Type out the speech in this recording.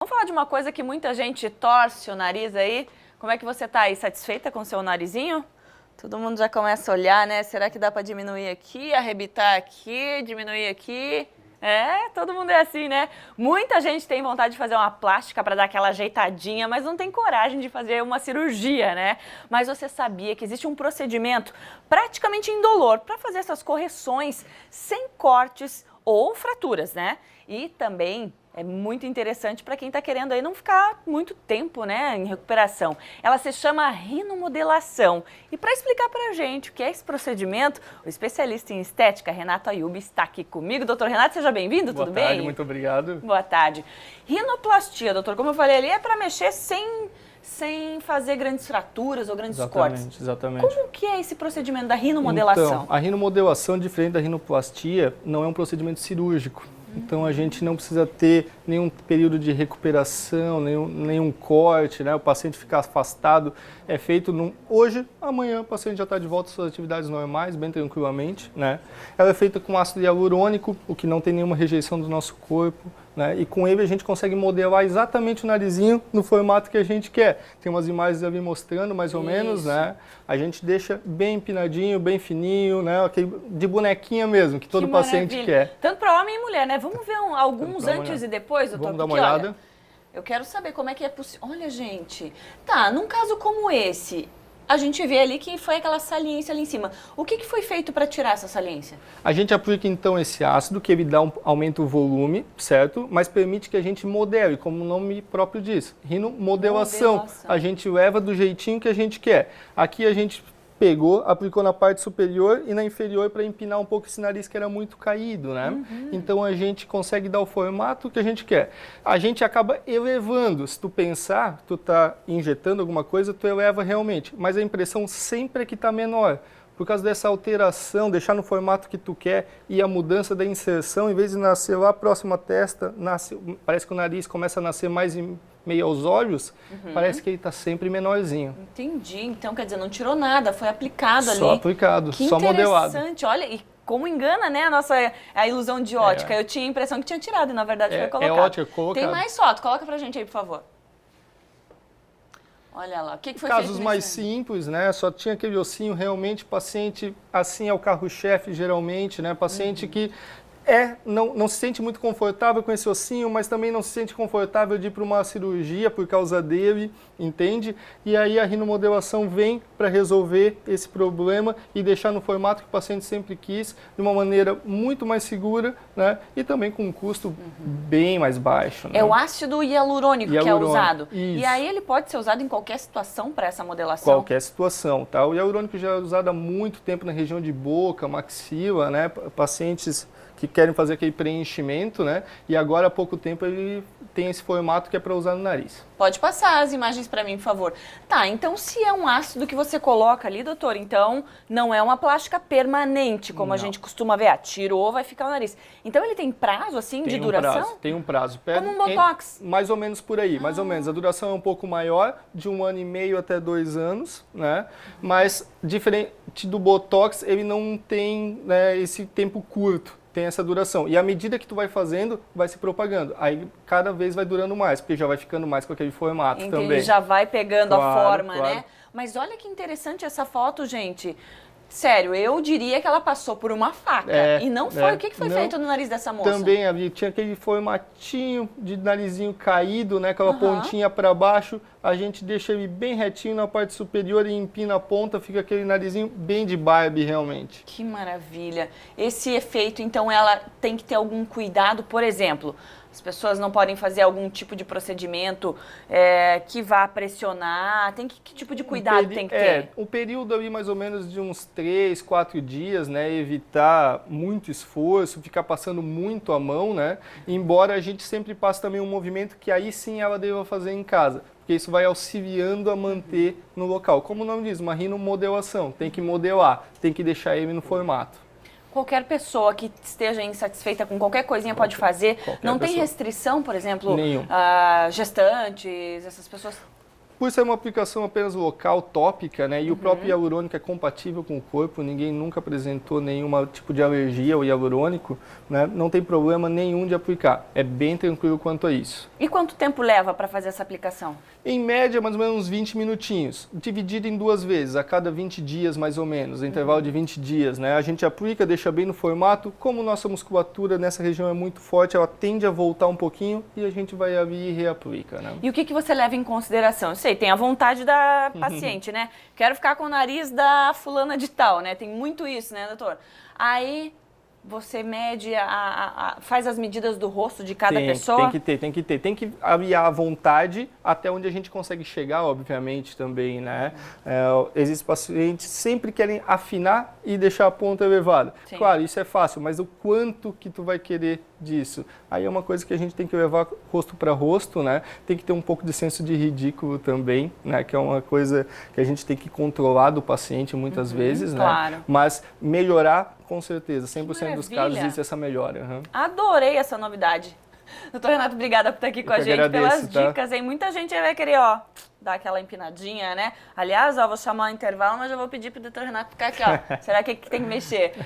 Vamos falar de uma coisa que muita gente torce o nariz aí. Como é que você tá aí? Satisfeita com o seu narizinho? Todo mundo já começa a olhar, né? Será que dá para diminuir aqui, arrebitar aqui, diminuir aqui? Todo mundo é assim, né? Muita gente tem vontade de fazer uma plástica para dar aquela ajeitadinha, mas não tem coragem de fazer uma cirurgia, né? Mas você sabia que existe um procedimento praticamente indolor para fazer essas correções sem cortes ou fraturas, né? E também é muito interessante para quem está querendo aí não ficar muito tempo, né, em recuperação. Ela se chama rinomodelação. E para explicar para a gente o que é esse procedimento, o especialista em estética, Renato Ayub, está aqui comigo. Doutor Renato, seja bem-vindo, tudo bem? Boa tarde, muito obrigado. Boa tarde. Rinoplastia, doutor, como eu falei ali, é para mexer sem fazer grandes fraturas ou grandes cortes. Exatamente. Como que é esse procedimento da rinomodelação? Então, a rinomodelação, diferente da rinoplastia, não é um procedimento cirúrgico. Então a gente não precisa ter nenhum período de recuperação, nenhum corte, né? O paciente ficar afastado. É feito hoje, amanhã o paciente já está de volta às suas atividades normais, bem tranquilamente, né? Ela é feita com ácido hialurônico, o que não tem nenhuma rejeição do nosso corpo, né? E com ele a gente consegue modelar exatamente o narizinho no formato que a gente quer. Tem umas imagens ali mostrando mais ou menos, né? A gente deixa bem empinadinho, bem fininho, né? Aquele de bonequinha mesmo, que todo paciente quer. Tanto para homem e mulher, né? Vamos ver alguns antes e depois, doutor? Vamos dar uma olhada. Olha, eu quero saber como é que é possível. Olha, gente, tá, num caso como esse, a gente vê ali que foi aquela saliência ali em cima. O que foi feito para tirar essa saliência? A gente aplica então esse ácido, que ele aumenta o volume, certo? Mas permite que a gente modele, como o nome próprio diz, rinomodelação. A gente leva do jeitinho que a gente quer. Aqui a gente pegou, aplicou na parte superior e na inferior para empinar um pouco esse nariz que era muito caído, né? Então a gente consegue dar o formato que a gente quer. A gente acaba elevando. Se tu pensar, tu tá injetando alguma coisa, tu eleva realmente. Mas a impressão sempre é que tá menor. Por causa dessa alteração, deixar no formato que tu quer e a mudança da inserção, em vez de nascer lá próximo à testa, parece que o nariz começa a nascer mais meio aos olhos, parece que ele está sempre menorzinho. Entendi. Então, quer dizer, não tirou nada, foi aplicado ali. Só aplicado, só modelado. Que interessante. Olha, e como engana, né, a ilusão de ótica. Eu tinha a impressão que tinha tirado e, na verdade, foi colocado. É ótica, colocado. Tem mais foto. Coloca pra gente aí, por favor. Olha lá, o que foi feito? Casos mais simples, né? Só tinha aquele ossinho, realmente, paciente, assim é o carro-chefe, geralmente, né? Paciente que não se sente muito confortável com esse ossinho, mas também não se sente confortável de ir para uma cirurgia por causa dele, entende? E aí a rinomodelação vem para resolver esse problema e deixar no formato que o paciente sempre quis, de uma maneira muito mais segura, né? E também com um custo bem mais baixo. Né? É o ácido hialurônico que é usado. Isso. E aí ele pode ser usado em qualquer situação para essa modelação? Qualquer situação, tá? O hialurônico já é usado há muito tempo na região de boca, maxila, né? Pacientes que querem fazer aquele preenchimento, né? E agora há pouco tempo ele tem esse formato que é para usar no nariz. Pode passar as imagens para mim, por favor. Tá, então se é um ácido que você coloca ali, doutor, então não é uma plástica permanente, como a gente costuma ver, tirou, vai ficar o nariz. Então ele tem prazo, assim, de duração? Tem um prazo. Como um botox? Mais ou menos por aí, mais ou menos. A duração é um pouco maior, de 1 ano e meio até 2 anos, né? Mas diferente do botox, ele não tem, né, esse tempo curto. Tem essa duração. E à medida que tu vai fazendo, vai se propagando. Aí cada vez vai durando mais, porque já vai ficando mais com aquele formato também. Ele já vai pegando a forma, claro. né? Mas olha que interessante essa foto, gente. Sério, eu diria que ela passou por uma faca. E não foi. O que foi feito no nariz dessa moça? Também ali tinha aquele formatinho de narizinho caído, né? Aquela pontinha para baixo. A gente deixa ele bem retinho na parte superior e empina a ponta. Fica aquele narizinho bem de Barbie, realmente. Que maravilha. Esse efeito, então, ela tem que ter algum cuidado, por exemplo... As pessoas não podem fazer algum tipo de procedimento que vá pressionar? Que tipo de cuidado tem que ter? Um período ali mais ou menos de uns 3, 4 dias, né? Evitar muito esforço, ficar passando muito a mão, né? Embora a gente sempre passe também um movimento que aí sim ela deva fazer em casa. Porque isso vai auxiliando a manter no local. Como o nome diz, uma rinomodelação. Tem que modelar, tem que deixar ele no formato. Qualquer pessoa que esteja insatisfeita com qualquer coisinha pode fazer. Não tem restrição, por exemplo, Nenhum. Gestantes, essas pessoas? por ser uma aplicação apenas local, tópica, né? E o próprio hialurônico é compatível com o corpo, ninguém nunca apresentou nenhum tipo de alergia ao hialurônico, né? Não tem problema nenhum de aplicar. É bem tranquilo quanto a isso. E quanto tempo leva para fazer essa aplicação? Em média, mais ou menos uns 20 minutinhos, dividido em 2 vezes, a cada 20 dias mais ou menos, intervalo de 20 dias, né? A gente aplica, deixa bem no formato, como nossa musculatura nessa região é muito forte, ela tende a voltar um pouquinho e a gente vai ali e reaplica, né? E o que você leva em consideração? Eu sei, tem a vontade da paciente, né? Quero ficar com o nariz da fulana de tal, né? Tem muito isso, né, doutor? Aí você mede, faz as medidas do rosto de cada pessoa? Tem que ter. Tem que aviar a vontade até onde a gente consegue chegar, obviamente, também, né? Existem pacientes que sempre querem afinar e deixar a ponta elevada. Sim. Claro, isso é fácil, mas o quanto que tu vai querer disso? Aí é uma coisa que a gente tem que levar rosto para rosto, né? Tem que ter um pouco de senso de ridículo também, né? Que é uma coisa que a gente tem que controlar do paciente muitas vezes, claro. né? Mas melhorar, com certeza, 100% dos casos Maravilha. existe essa melhora. Adorei essa novidade. Doutor Renato, obrigada por estar aqui com a gente, agradeço, pelas tá? dicas, hein? Muita gente vai querer, ó, dar aquela empinadinha, né? Aliás, ó, vou chamar o intervalo, mas eu vou pedir pro doutor Renato ficar aqui, ó. Será que tem que mexer?